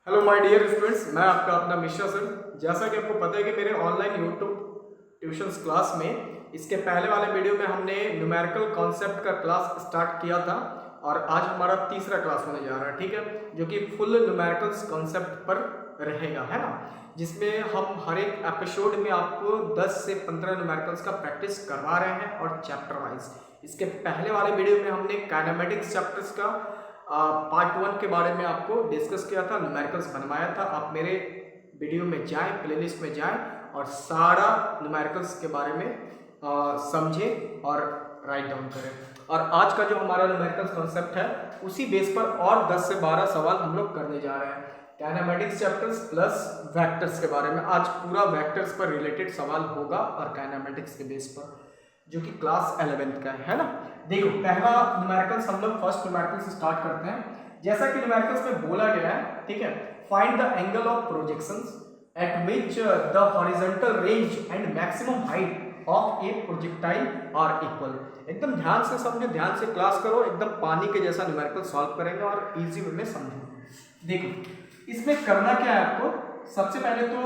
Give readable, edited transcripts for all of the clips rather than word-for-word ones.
Hello my dear students, मैं आपका अपना मिश्रा सर। जैसा कि आपको पता है कि मेरे ऑनलाइन यूट्यूब ट्यूशंस क्लास में इसके पहले वाले वीडियो में हमने न्यूमेरिकल कॉन्सेप्ट का क्लास स्टार्ट किया था और आज हमारा तीसरा क्लास होने जा रहा है, ठीक है, जो कि फुल न्यूमेरिकल्स कॉन्सेप्ट पर रहेगा, है ना, जिसमें हम हर एक एपिसोड में आपको 10 से 15 न्यूमेरिकल्स का प्रैक्टिस करवा रहे हैं और चैप्टर वाइज। इसके पहले वाले वीडियो में हमने काइनेमेटिक्स चैप्टर्स का पार्ट 1 के बारे में आपको डिस्कस किया था, न्यूमेरिकल्स बनवाया था। आप मेरे वीडियो में जाएं, प्लेलिस्ट में जाएं और सारा न्यूमेरिकल्स के बारे में समझें और राइट डाउन करें। और आज का जो हमारा न्यूमेरिकल्स कॉन्सेप्ट है उसी बेस पर और 10 से 12 सवाल हम लोग करने जा रहे हैं। काइनेमेटिक्स चैप्टर्स प्लस वेक्टर्स के बारे में आज पूरा वेक्टर्स पर रिलेटेड सवाल होगा और काइनेमेटिक्स के बेस पर, जो कि क्लास 11th का है ना। देखो, पहला न्यूमेरिकल्स हम लोग फर्स्ट न्यूमेरिकल से स्टार्ट करते हैं। जैसा कि न्यूमेरिकल्स में बोला गया है, ठीक है, find the angle of projections at which the horizontal range and maximum height of a projectile are equal. एकदम ध्यान से समझो, ध्यान से क्लास करो, एकदम पानी के जैसा न्यूमेरिकल सॉल्व करेंगे और इजी वे में समझो। देखो, इसमें करना क्या है आपको, सबसे पहले तो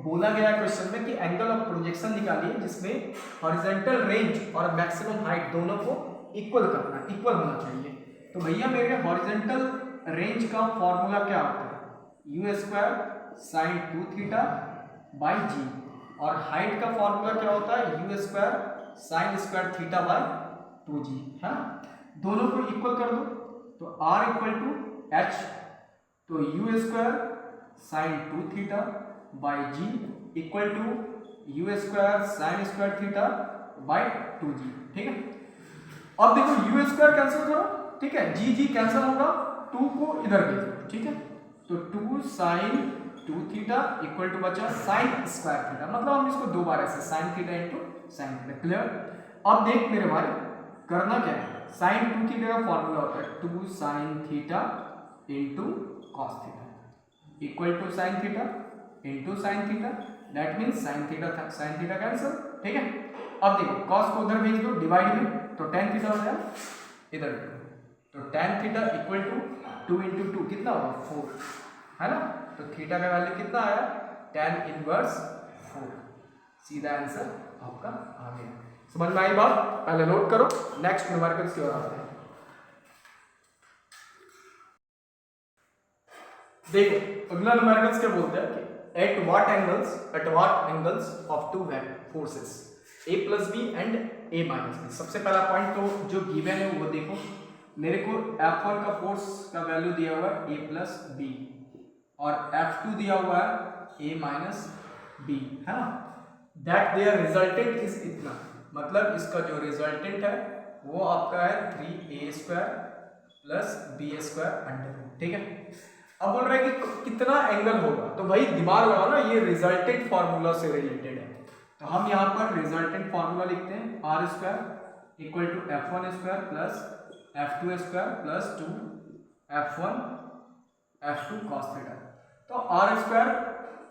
बोला गया क्वेश्चन में कि एंगल ऑफ प्रोजेक्शन निकालिए जिसमें हॉरिजॉन्टल रेंज और मैक्सिमम हाइट दोनों को इक्वल करना, इक्वल होना चाहिए। तो भैया मेरे हॉरिजॉन्टल रेंज का फॉर्मूला क्या होता है, u square sine 2 theta by g, और हाइट का फॉर्मूला क्या होता है, u square sine square theta by 2g, है ना। दोनों को इक्वल कर दो तो r इक्वल टू एच, तो u square sine 2 theta by g equal to u square sine square theta by 2g, ठीक है। अब देखो यू स्क्वायर कैंसिल करो, ठीक है, जी कैंसिल होगा, 2 को इधर भेजो, ठीक है, तो 2 साइन 2 थीटा इक्वल टू बचा साइन स्क्वायर थीटा, मतलब हम इसको दो बार ऐसे sign theta into sine theta, clear. अब देख मेरे भाई, करना क्या है, साइन 2 थीटा का फॉर्मूला होता है 2 sine theta into cos theta equal to sine theta into sine theta, that means sine theta cancel, ठीक है। अब देखो कॉस को उधर भेज दो डिवाइड में, तो tan थीटा हो जाएगा इधर, तो tan theta equal to 2 into 2 कितना होगा 4, है ना। तो थीटा का वैल्यू कितना आया, tan इनवर्स 4, सीधा आंसर आपका आ गया। समझ में आई बात, पहले नोट करो, नेक्स्ट न्यूमेरिकल्स की ओर आते हैं। देखो अगला न्यूमेरिकल्स क्या बोलते हैं कि at what angles of two forces a plus B and a minus B. सबसे पहला पॉइंट तो जो गिवन है वो देखो, मेरे को F1 का फोर्स का वैल्यू दिया हुआ है a प्लस बी और F2 दिया हुआ है a माइनस बी, है ना। दैट देयर रिजल्टेंट इज इतना, मतलब इसका जो रिजल्टेंट है वो आपका है 3a square plus B square under root, ठीक है। अब बोल रहे हैं कि कितना एंगल होगा, तो भाई दिमाग लगाओ ना, ये रिजल्टेंट फॉर्मूला से रिलेटेड है, तो हम यहाँ पर रिजल्टेंट फॉर्मूला लिखते हैं R square equal to F1 square plus F2 square plus 2 F1 F2 cos theta. तो आर स्क्वायर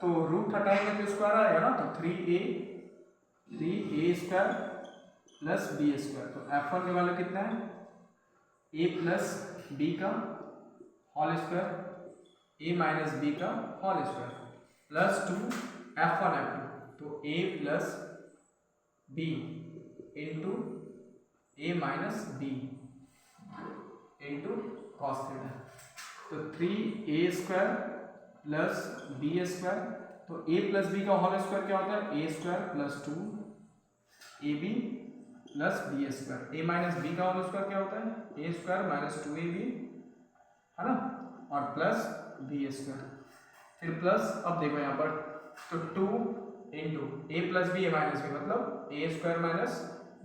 तो रूट हटाएंगे तो स्क्वायर आएगा ना, तो 3a square plus B square, तो F1 का वैल्यू कितना है a प्लस बी का whole square a minus b का whole square plus 2 F1 F2, तो a plus b into a minus b into cos theta, तो 3a square plus B square, तो a plus b का whole square क्या होता है, a square plus 2ab plus B square, a minus b का whole square क्या होता है, a स्क्वायर माइनस 2ab, है ना, और प्लस बी स्क्वायर, फिर प्लस, अब देखो यहाँ पर तो 2 इंटू ए प्लस बी ए माइनस बी, मतलब ए स्क्वायर माइनस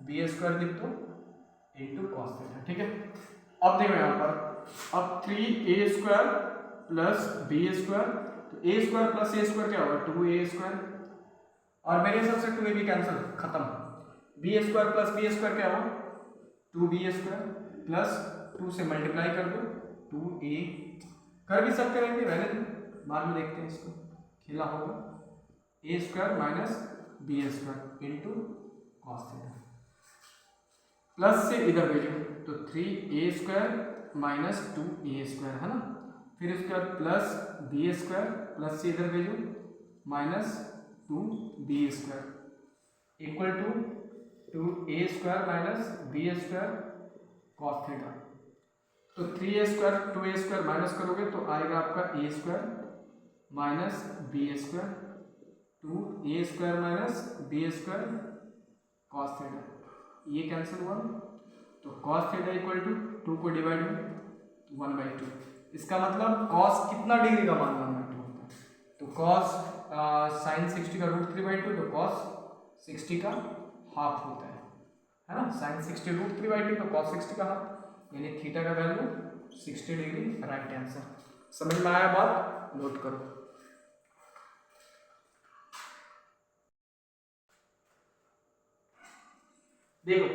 बी स्क्वायर लिख दो इंटू कॉस थीटा, ठीक है। अब देखो यहाँ पर, अब 3a square plus B square, तो ए स्क्वायर प्लस ए स्क्वायर क्या होगा 2a स्क्वायर, और मेरे हिसाब से 2ab कैंसिल, खत्म, B square plus B square क्या होगा 2b स्क्वायर प्लस 2 से मल्टीप्लाई कर दो 2a, कर भी सकते रहेंगे, रहने दो, बाद में देखते हैं इसको, खेला होगा a square minus B square into cos theta, plus से इधर भेजो तो 3a square minus 2a square, है ना, फिर उसके बाद प्लस बी स्क्वायर प्लस से इधर भेजो minus 2b² equal to a square minus B square cos theta. तो 3a² 2a² माइनस करोगे तो आएगा आपका a square minus B square 2a² minus B square cos theta, ये कैंसिल हुआ तो कॉस थीटा इक्वल टू 2 को डिवाइड में 1/2। इसका मतलब कॉस कितना डिग्री का मान 1/2 होता है, तो कॉस साइन 60 का √3/2 तो कॉस 60 का हाफ होता है ना। साइन 60 √3/2 तो कॉस 60 का हाफ, यानी थीटा का वैल्यू 60 डिग्री, राइट आंसर। समझ में आया बात, नोट करो। देखो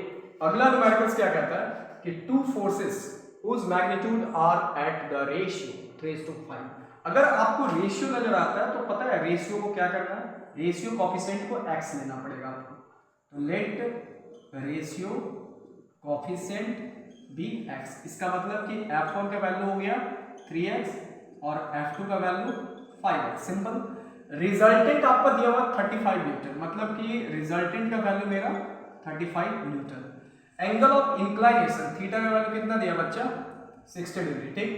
अगला न्यूमेरिकल्स क्या कहता है कि two forces whose magnitude are at the ratio 3:5। अगर आपको रेशियो नजर आता है तो पता है रेशियो को क्या करना है, रेशियो कोफिशिएंट को x लेना पड़ेगा आपको। तो let ratio coefficient be x, इसका मतलब कि f1 का वैल्यू हो गया 3x और f2 का वैल्यू 5x। सिंपल। रिजल्टेंट आपको दिया हुआ 35 न्यूटन, मतलब कि रिजल्टेंट का वैल्यू मेरा 35 Newton. Angle of inclination theta का वैल्यू कितना दिया बच्चा, 60 डिग्री, ठीक।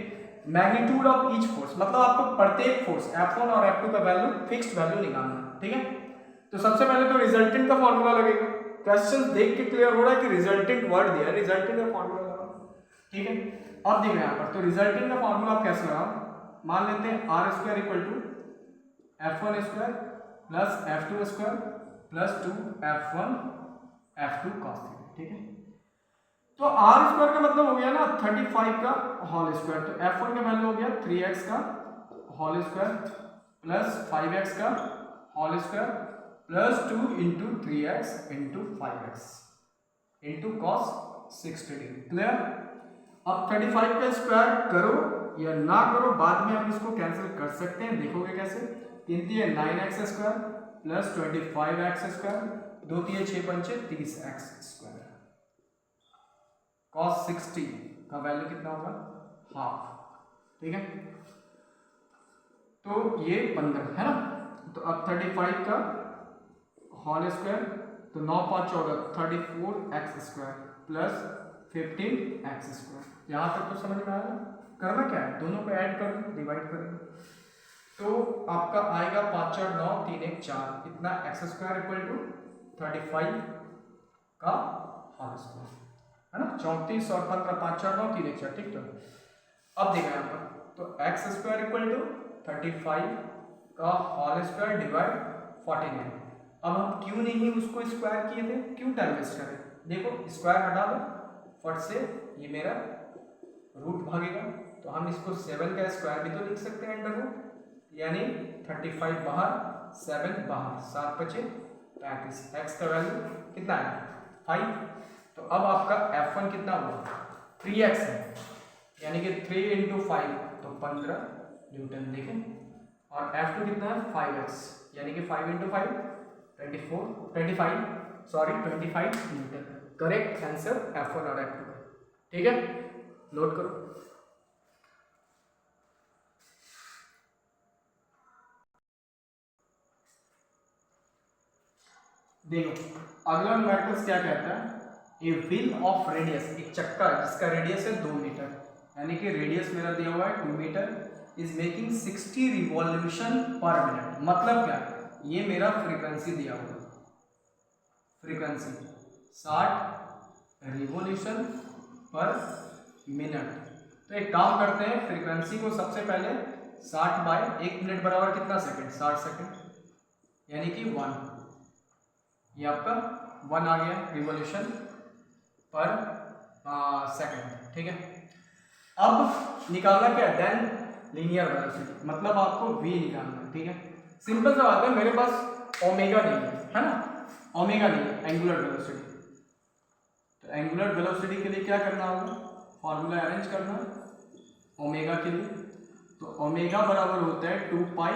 मैग्नीट्यूड ऑफ ईच फोर्स, मतलब आपको प्रत्येक फोर्स F1 और F2 का वैल्यू फिक्स्ड वैल्यू निकालना है, ठीक है। तो सबसे पहले तो रिजल्टेंट का फॉर्मूला लगेगा। क्वेश्चन देख के क्लियर हो रहा है कि रिजल्टेंट वर्ड दिया है, रिजल्टेंट का फॉर्मूला लगाओ, ठीक है। अब देखो यहाँ पर तो रिजल्टेंट का फॉर्मूला आप कैसे लगाओ, मान लेते हैं r² equal to f1² plus f2² plus 2f1 f2 cos theta, ठीक है। तो r² का मतलब हो गया ना 35 का होल स्क्वायर, तो f1 का वैल्यू हो गया 3x का होल स्क्वायर प्लस 5x का whole square plus 2 into 3x into 5x into cos 60 degree. Clear. अब 35 का स्क्वायर करो या ना करो, बाद में आप इसको कैंसिल कर सकते हैं, देखोगे कैसे। 3 9x² plus 25x², 2 3 6 5 30x²। cos 60 का वैल्यू कितना होगा, हाफ, ठीक है। तो ये 15 है ना। तो अब 35 का होल स्क्वायर, तो 9 5 14 34x² प्लस 15x²। यहाँ तक तो समझ में आया। करना क्या है, दोनों को ऐड कर दो, डिवाइड कर दो, तो आपका आएगा 5 4 9 3 1 4, इतना x² इक्वल टू 35 का होल स्क्वायर, है ना। 34 और 15 5 4 9 3 1 4, ठीक। तो अब देखा यहाँ पर तो x² इक्वल टू 35 का होल स्क्वायर डिवाइड 49। अब हम क्यों नहीं उसको स्क्वायर किए थे, क्यों टाइम वेस्ट करें। देखो स्क्वायर हटा दो फट से, ये मेरा रूट भागेगा, तो हम इसको 7 का स्क्वायर भी तो लिख सकते हैं अंडर रूट, यानी 35 बाहर 7 बाहर, 7 बचे 35। x का वैल्यू कितना है 5। तो अब आपका F1 कितना हुआ 3x है, यानी कि 3 इंटू 5 तो 15 न्यूटन, देखें। और F2 कितना है 5x, यानी कि 5 into 5 25 Newton. Correct answer F1 और F2, ठीक है। नोट करो। देखो अगला न्यूमेरिकल्स क्या कहता है, ए व्हील ऑफ रेडियस, एक चक्का जिसका रेडियस है 2 मीटर, यानी कि रेडियस मेरा दिया हुआ है 2 metre, is making 60 revolution per minute. मतलब क्या, ये मेरा फ्रीक्वेंसी दिया हुआ है, फ्रीक्वेंसी 60 रिवॉल्यूशन पर मिनट। तो एक काम करते हैं, फ्रीक्वेंसी को सबसे पहले 60 बाय 1 मिनट बराबर कितना सेकंड, 60 सेकंड, यानी कि 1, ये आपका 1 आ गया रिवॉल्यूशन पर सेकंड, ठीक है। अब निकालना क्या है, देन लीनियर वेलोसिटी, मतलब आपको v निकालना है, ठीक है। सिंपल सा बात है, मेरे पास ओमेगा नहीं है ना, ओमेगा नहीं है, एंगुलर वेलोसिटी। तो एंगुलर वेलोसिटी के लिए क्या करना होगा, फॉर्मूला अरेंज करना ओमेगा के लिए। तो ओमेगा बराबर होता है 2 पाई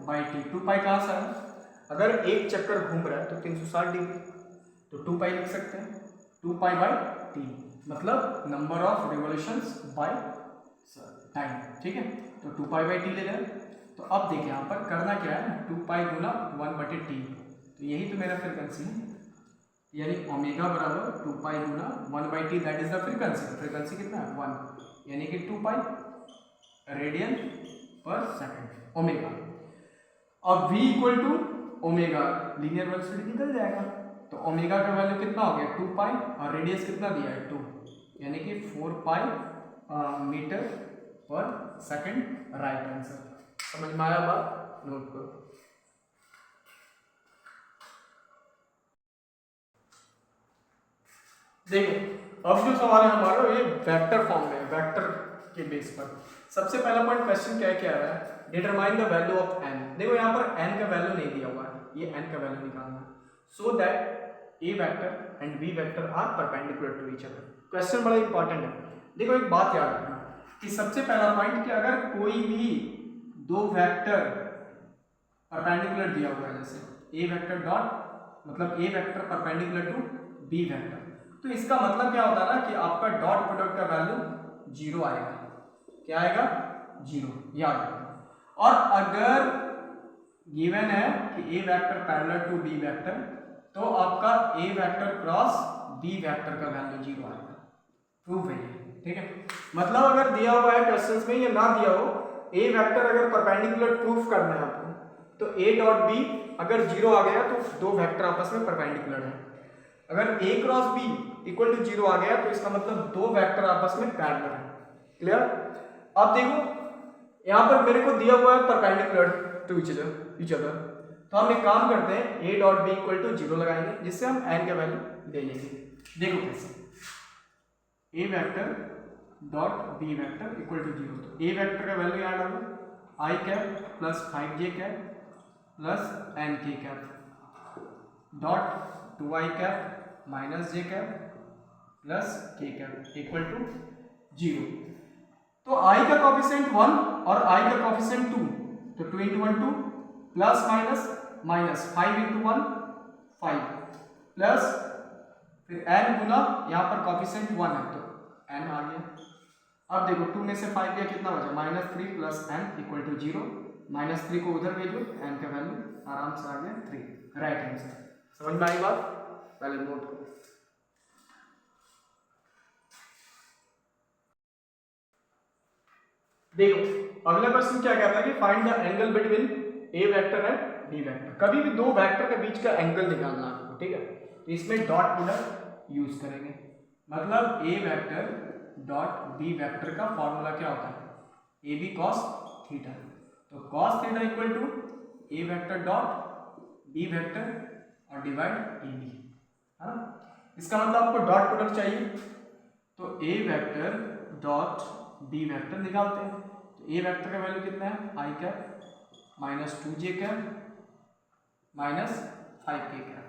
बाई टी। 2 पाई कहाँ से आया, अगर एक चक्कर घूम रहा है तो 360 डिग्री, तो 2 पाई लिख सकते हैं, 2 पाई बाई टी, मतलब number of revolutions by time, ठीक है। तो 2 पाई बाई टी ले लें। तो अब देखिए यहाँ पर करना क्या है, 2 पाई गुना 1/t, तो यही तो मेरा फ्रीक्वेंसी है, यानी ओमेगा बराबर 2 पाई गुना 1/t, that is the frequency. Frequency कितना है 1, यानी कि 2 pi radian per second omega. अब v equal to omega, linear velocity निकल जाएगा, तो ओमेगा का वैल्यू कितना हो गया 2 पाई, और रेडियस कितना दिया है 2, यानी कि 4 पाई मीटर पर सेकंड, राइट आंसर। समझ में आया बात, नोट करो। देखो अब जो सवाल है हमारा ये वेक्टर फॉर्म में, वेक्टर के बेस पर। सबसे पहला पॉइंट क्वेश्चन क्या क्या है, determine the value of n। देखो यहाँ पर n का वैल्यू नहीं दिया हुआ है, ये n का वैल्यू निकालना है, so that a vector and b vector are perpendicular to each other. Question बड़ा इंपॉर्टेंट है। देखो एक बात याद रखना कि सबसे पहला पॉइंट कि अगर कोई भी दो वेक्टर परपेंडिकुलर दिया हुआ है, जैसे a वेक्टर डॉट मतलब a vector perpendicular to b vector, तो इसका मतलब क्या होता है ना कि आपका डॉट प्रोडक्ट का वैल्यू 0 आएगा। क्या आएगा 0, याद रखना। और अगर गिवन है कि a vector parallel to b vector, तो आपका a vector cross b vector का वैल्यू 0 आएगा। प्रूफ है ये, ठीक है। मतलब अगर दिया हुआ है क्वेश्चंस में या ना दिया हो, a वेक्टर अगर परपेंडिकुलर प्रूफ करना है आपको, तो a डॉट b अगर 0 आ गया तो दो वेक्टर आपस में परपेंडिकुलर है। अगर a cross b equal to 0 आ गया तो इसका मतलब दो वेक्टर आपस में पैरेलल है। क्लियर। अब देखो यहाँ पर मेरे को दिया हुआ है परपेंडिकुलर टू ईच अदर, तो हम एक काम करते हैं, a dot b equal to 0 लगाएंगे, जिससे हम n का वैल्यू ले लेंगे। देखो कैसे, a vector dot b vector equal to 0, तो a वेक्टर का वैल्यू यहाँ डालो, i cap plus 5j cap plus nk cap dot 2i cap minus j cap plus k cap equal to 0। तो i का कोफिशिएंट 1 और i का coefficient 2, तो 2 into 1 2 plus minus minus 5 into 1 5 plus फिर n गुना यहाँ पर कोफिशिएंट 1 है तो n आ गया। अब देखो 2 में से 5 गया कितना बचा -3 प्लस n इक्वल टू 0, -3 को उधर भेजो, n का वैल्यू आराम से आ गया 3, राइट आंसर। समझ में आई बात, पहले नोट करो। देखो अगला क्वेश्चन क्या कहता है कि find the angle between a vector and b vector. कभी भी दो वेक्टर के बीच का एंगल निकालना है आपको, ठीक है। तो इसमें डॉट प्रोडक्ट यूज करेंगे, मतलब a vector dot b vector का फॉर्मूला क्या होता है, ए बी कॉस थीटा। तो cos theta equal to a vector dot b vector और डिवाइड ए बी, है ना। इसका मतलब आपको डॉट प्रोडक्ट चाहिए, तो a vector dot b vector निकालते हैं। तो ए वेक्टर का वैल्यू कितना है, i cap minus 2j cap minus 5k cap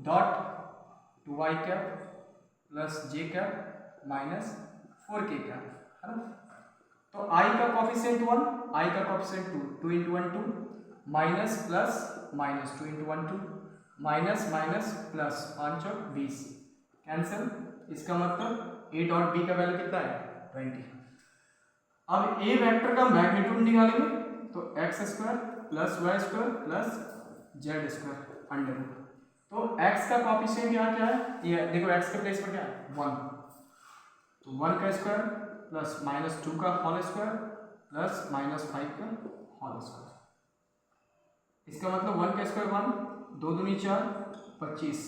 dot 2i cap plus j cap minus 4k cap, है ना। तो i का कोफिशिएंट 1, i का coefficient 2, 2 into 1 2 minus plus minus 2 into 1 2 minus minus plus 5 और 20 cancel. इसका मतलब a डॉट b का value कितना है 20। अब a वेक्टर का मैग्नीट्यूड निकालेंगे, तो x square plus y square plus z square under root. तो x का कोफिशिएंट यहाँ क्या है, ये देखो x के प्लेस पर क्या है 1, तो 1 का स्क्वायर प्लस माइनस 2 का होल स्क्वायर प्लस माइनस 5 का होल स्क्वायर। इसका मतलब 1 का स्क्वायर 1, 2 दूनी 4 25,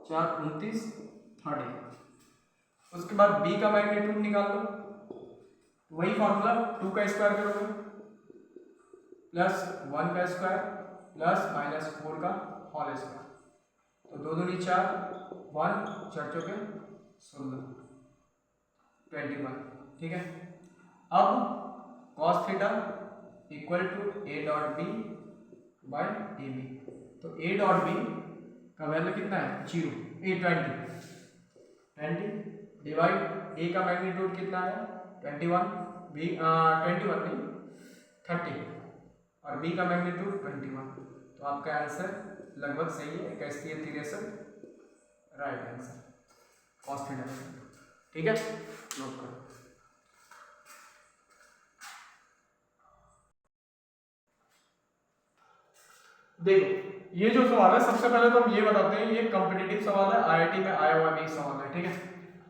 4 29 30। उसके बाद b का मैग्नीट्यूड निकाल लो, वही फॉर्मूला 2 का स्क्वायर करोगे प्लस 1 का स्क्वायर प्लस माइनस 4 का होल स्क्वायर, तो 2 दूनी 4 1 4 चौके 16 21, ठीक है। अब cos theta equal to a dot b by a b, तो a डॉट b का वैल्यू कितना है 0, 20 डिवाइड a का मैग्नीट्यूड कितना है 21, b 21 नहीं 30 और b का मैग्नीट्यूड 21। तो आपका आंसर लगभग सही है, 21 राइट आंसर cos थीटा, ठीक है। नोट करो। देखो ये जो सवाल है, सबसे पहले तो हम ये बताते हैं, ये कॉम्पिटिटिव सवाल है, आईआईटी में आया हुआ भी सवाल है, ठीक है।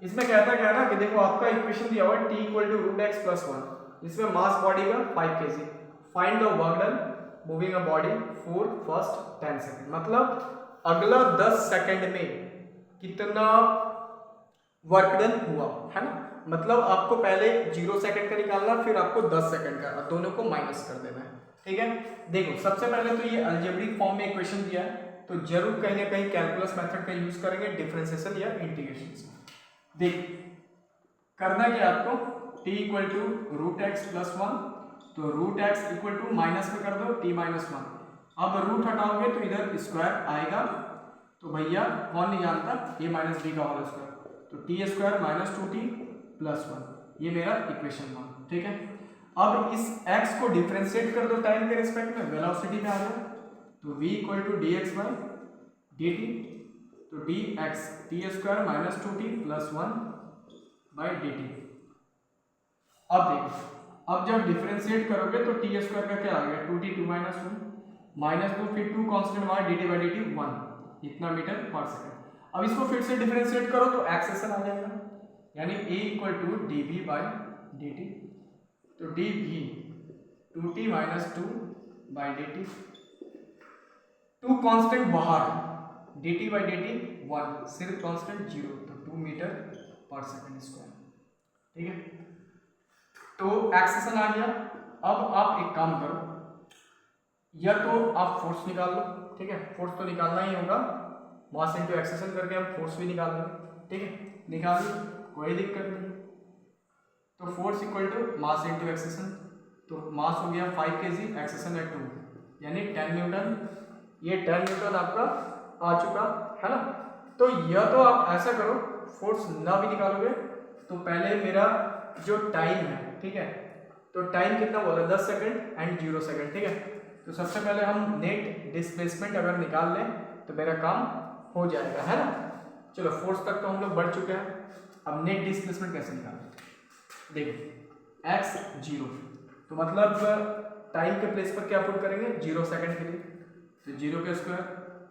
इसमें कहता क्या है ना कि देखो आपका इक्वेशन दिया हुआ है t equal to root x plus 1, इसमें मास बॉडी का 5 kg, find the work done moving a body for first 10 second. मतलब अगला 10 सेकंड में कितना वर्क डन हुआ है ना। मतलब आपको पहले 0 सेकंड का निकालना, फिर आपको 10 सेकंड का, और दोनों को माइनस कर देना है, ठीक है। देखो सबसे पहले तो ये अलजेब्रिक फॉर्म में इक्वेशन दिया है, तो जरूर कहीं ना कहीं कैलकुलस मेथड का यूज करेंगे, डिफरेंशिएशन या इंटीग्रेशन से। देख करना क्या आपको, t equal to root x plus 1, तो root x equal to minus में कर दो t माइनस 1। अब रूट हटाओगे तो इधर स्क्वायर आएगा, तो भैया कौन नहीं जानता a माइनस बी का होल स्क्वायर, तो T square minus 2t plus 1, ये मेरा इक्वेशन 1, ठीक है। अब इस x को डिफरेंशिएट कर दो टाइम के रिस्पेक्ट में, वेलोसिटी में आ जाए, तो v equal to d x by d t, तो d x t square minus 2t plus 1 by d t. अब देखो अब जब डिफरेंशिएट करोगे तो टी स्क्वायर का क्या आ गया, 2t 2 माइनस 1 माइनस 2, फिर 2 constant by d t by d t 1, इतना मीटर पर सेकंड। अब इसको फिर से डिफरेंशिएट करो तो एक्सेशन आ जाएगा, यानी a equal to d v by d t, तो d v 2t minus 2 by d t, 2 constant बाहर, dt बाई dt 1, सिर्फ कांस्टेंट 0, तो 2 मीटर पर सेकंड स्क्वायर, ठीक है। तो एक्सेशन आ गया। अब आप एक काम करो, या तो आप फोर्स निकाल लो, ठीक है, फोर्स तो निकालना ही होगा, मास इनटू एक्सेशन करके हम फोर्स भी निकाल लेंगे, ठीक है, निकाल लो, कोई दिक्कत नहीं। तो force equal to mass into acceleration, तो मास हो गया 5 kg, एक्सेशन है 2, यानी 10 न्यूटन, ये 10 न्यूटन आपका आ चुका है ना। तो यह तो आप ऐसा करो, फोर्स ना भी निकालोगे तो पहले मेरा जो टाइम है, ठीक है, तो टाइम कितना बोला, 10 सेकंड एंड 0 सेकंड, ठीक है। तो सबसे पहले हम नेट डिस्प्लेसमेंट अगर निकाल लें तो मेरा काम हो जाएगा, है ना। चलो फोर्स तक तो हम लोग बढ़ चुके हैं, अब नेट डिस्प्लेसमेंट कैसे निकालें। देखो x 0, तो मतलब टाइम के प्लेस पर क्या पुट करेंगे, 0 सेकंड के लिए, तो 0 का स्क्वायर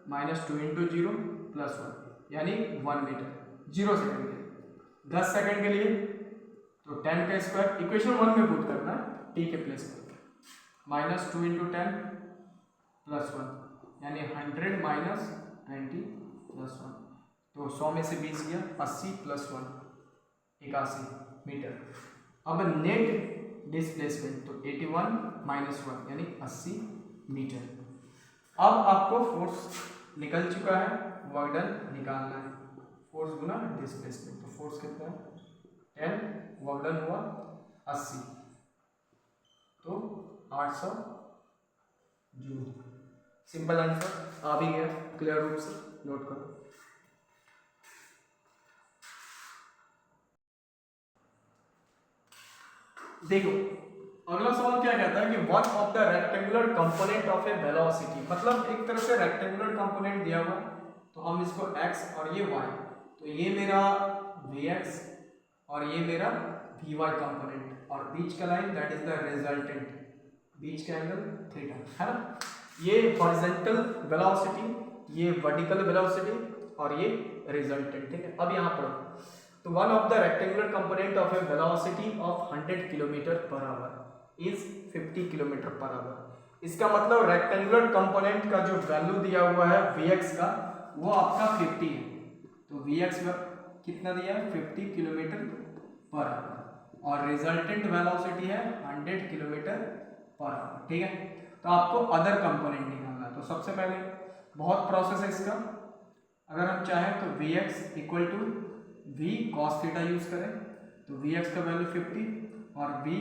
माइनस 2 इंटू 0 प्लस 1, यानी 1 मीटर 0 सेकंड के लिए। 10 सेकंड के लिए तो 10 का स्क्वायर इक्वेशन 1 में पुट करना है, t के प्लेस पर, माइनस 2 इंटू 10 प्लस 1, यानी 100 माइनस 90 प्लस 1, तो 100 में से 20 गया, 80 प्लस 1 81 मीटर। अब नेट डिस्प्लेसमेंट तो 81 माइनस 1 यानी 80 मीटर। अब आपको फोर्स निकल चुका है, वर्क डन निकालना है, फोर्स गुना डिस्प्लेसमेंट, तो फोर्स कितना है 10, वर्क डन हुआ 80, तो 800 जूल। सिंपल आंसर आ भी गया क्लियर रूप से, नोट करो। देखो अगला सवाल क्या कहता है कि one of the rectangular component of a velocity, मतलब एक तरह से रेक्टेंगुलर कंपोनेंट दिया हुआ, तो हम इसको x और ये y, तो ये मेरा vx और ये मेरा vy कंपोनेंट, और बीच का line that is the resultant, बीच का एंगल थीटा, है ना। ये हॉरिजॉन्टल वेलोसिटी, ये वर्टिकल वेलोसिटी और ये रिजल्टेंट, ठीक है। अब यहाँ पढ़ो, तो one of the rectangular component of a velocity of 100 kilometre per hour is 50 kilometre per hour. इसका मतलब रेक्टेंगुलर कंपोनेंट का जो वैल्यू दिया हुआ है Vx का, वो आपका 50 है, तो Vx का कितना दिया है 50 किलोमीटर पर आवर, और रिजल्टेंट वेलोसिटी है 100 किलोमीटर पर आवर, ठीक है। तो आपको अदर कंपोनेंट निकालना है, तो सबसे पहले बहुत प्रोसेस है इसका, अगर हम चाहें तो Vx equal to v cos theta use करें, तो Vx का वैल्यू 50 और v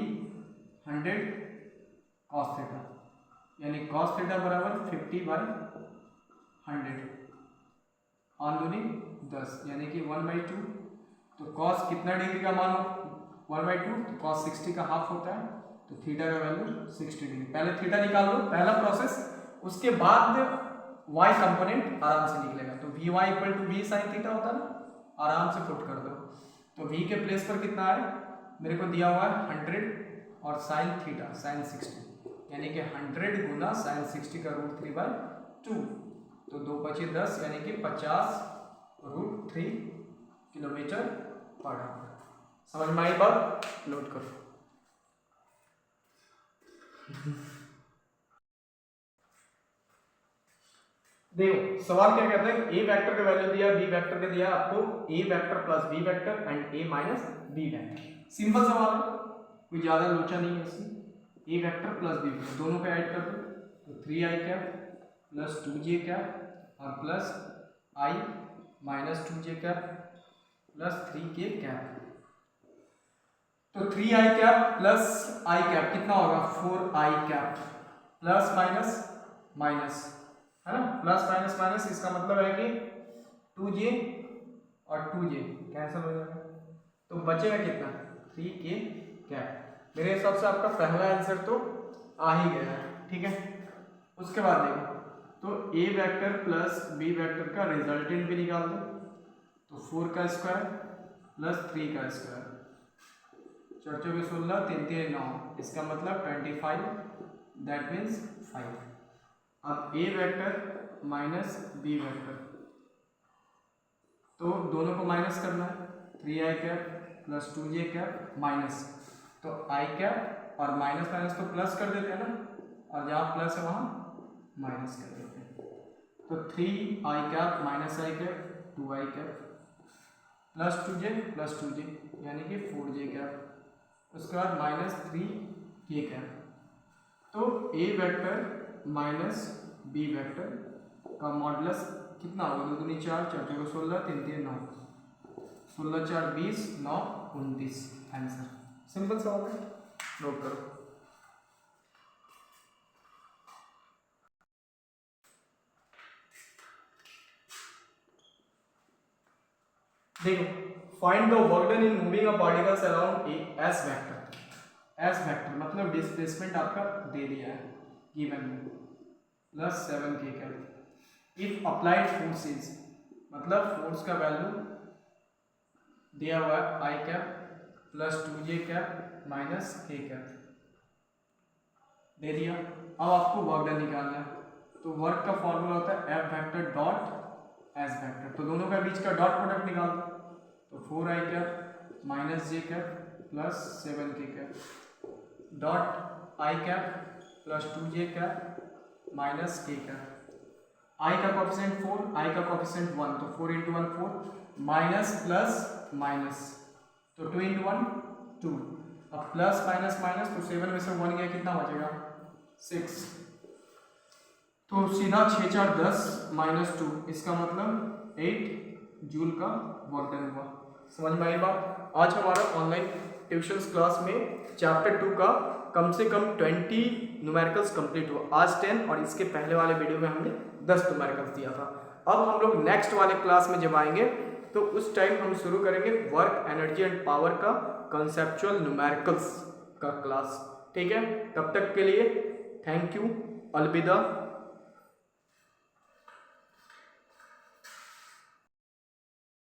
100 cos थीटा, यानी cos थीटा बराबर 50 बाई 100, ऑन दूनी 10, यानी कि 1/2, तो cos कितना डिग्री का मान 1/2, तो cos 60 का हाफ होता है, तो थीटा का वैल्यू 60 डिग्री। पहले थीटा निकाल लो, पहला प्रोसेस, उसके बाद y कंपोनेंट आराम से निकलेगा, तो vy equal to v sin theta होता है ना, आराम से पुट कर दो। तो v के प्लेस पर कितना है, मेरे को दिया हुआ है 100 और sin थीटा sin 60, यानी कि 100 गुना sin 60 का √3/2, 2, तो 2 × 10 यानी कि 50√3 किलोमीटर पर आवर। समझ में आई बात? नोट करो। देखो सवाल क्या कहता है, ए वेक्टर का वैल्यू दिया, बी वेक्टर का दिया आपको, a vector plus b vector and a minus b vector. Simple सवाल है, कोई ज्यादा लोचा नहीं है इसमें। A vector plus b vector दोनों को ऐड कर दो, तो 3i cap plus 2j cap और plus i minus 2j cap plus 3k cap. तो 3i cap plus i cap कितना होगा? 4i cap plus minus minus, है ना, प्लस माइनस माइनस, इसका मतलब है कि 2j और 2j कैंसिल हो जाएगा, तो बचेगा कितना? 3k cap. मेरे हिसाब से आपका पहला आंसर तो आ ही गया है, ठीक है। उसके बाद देखो, तो a vector plus b vector का रिजल्टेंट भी निकाल दो, तो 4 का स्क्वायर प्लस 3 का स्क्वायर, 4 × 4 = 16, 3 × 3 = 9, इसका मतलब 25, दैट मीन्स 5। अब a vector minus b vector, तो दोनों को माइनस करना है, 3i cap plus 2j cap minus, तो i कैप और माइनस माइनस तो प्लस कर देते हैं ना, और जहाँ प्लस है वहाँ माइनस कर देते हैं, तो 3i cap minus i cap 2i cap plus 2j यानी कि 4j कैप, उसके बाद माइनस 3k कैप। तो a vector minus b vector का मॉडुलस कितना होगा? 2 दूनी 4, 4 × 16, 3 × 3 = 9, 16 × 4 = 20, 9 × 29 आंसर। सिंपल सवाल है, नोट करो। देखो, find the work done in moving a particles around a s vector. S vector मतलब डिस्प्लेसमेंट आपका दे दिया है गिवन में, plus 7k cap. If applied force is, मतलब फोर्स का वैल्यू दिया हुआ है i cap plus 2j cap minus k cap दे दिया। अब आपको वर्क डन निकालना है, तो वर्क का फॉर्मूला होता है F vector dot S vector, तो दोनों का बीच का डॉट प्रोडक्ट निकाल दो, तो 4i cap minus j cap plus 7k cap dot i cap plus 2j cap minus k cap. i का कोएफिशिएंट 4, i का कोएफिशिएंट 1, तो 4 × 1 4 माइनस प्लस माइनस, तो 2 × 1 2, अब प्लस माइनस माइनस, तो 7 में से 1 गया, कितना बचेगा? 6, तो सीधा 6 × 4 = 10 माइनस 2, इसका मतलब 8 जूल का वर्क डन हुआ। समझ में आई बात? आज हमारा ऑनलाइन ट्यूशंस क्लास में चैप्टर 2 का कम से कम 20 न्यूमेरिकल्स कंप्लीट हुआ, आज 10, और इसके पहले वाले वीडियो में हमने 10 न्यूमेरिकल्स दिया था। अब हम लोग नेक्स्ट वाले क्लास में जब आएंगे तो उस टाइम हम शुरू करेंगे वर्क, एनर्जी एंड पावर का कंसेप्चुअल न्यूमेरिकल्स का क्लास, ठीक है। तब तक के लिए थैंक यू, अलविदा।